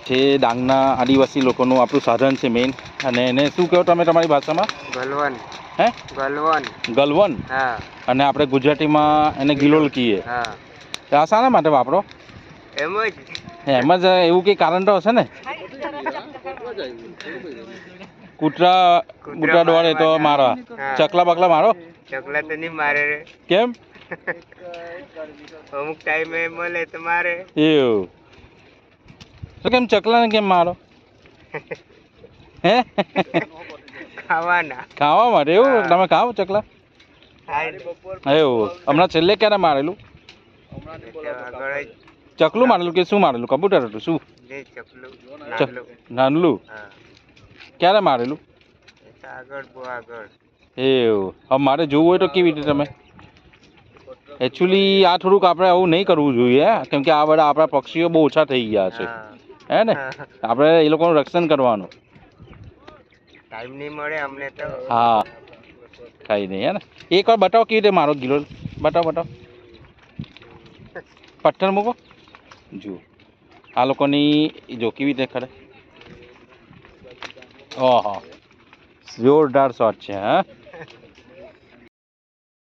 છે ડાંગના આદિવાસી લોકોનું આપણું સાધન છે મેઇન, અને એને શું કહો તમે તમારી ભાષામાં? ગલવન. હે? ગલવન. ગલવન. હા. અને આપણે ગુજરાતીમાં એને ગિલોલ કહીએ. હા. આ શાના માટે વાપરો? એમ જ એવું કંઈ કારણ તો હશે ને? કૂતરા દોડે તો મારવા. ચકલા બકલા મારો? ચકલા તો નહીં મારે રે. કેમ? અમુક ટાઈમે મળે તો મારે. એવું તો કેમ ચકલાને કેમ મારો? હે? ખાવા માટે એવું? તમે ખાઓ ચકલા? એવું હમણાં છેલ્લે ક્યારે મારેલું? ચકલું મારેલું કે શું મારેલું? કબૂતર હતું શું? નાનલું. ક્યારે મારેલું? એવું હવે મારે જોવું હોય તો કેવી રીતે તમે? એકચ્યુઅલી આ થોડુંક આપણે આવું નહીં કરવું જોઈએ, કેમ કે આ બધા આપણા પક્ષીઓ બહુ ઓછા થઈ ગયા છે, હે ને? આપણે એ લોકોનું રક્ષણ કરવાનું. ટાઈમ નહીં મળે અમને તો. હા કાંઈ નહીં, હે ને? એકવાર બતાવો કેવી રીતે મારો ગિલોલ, બતાવો. પથ્થર મૂકો જુઓ આ લોકોની જો કેવી રીતે ખરે. ઓહો જોરદાર શોટ છે. હા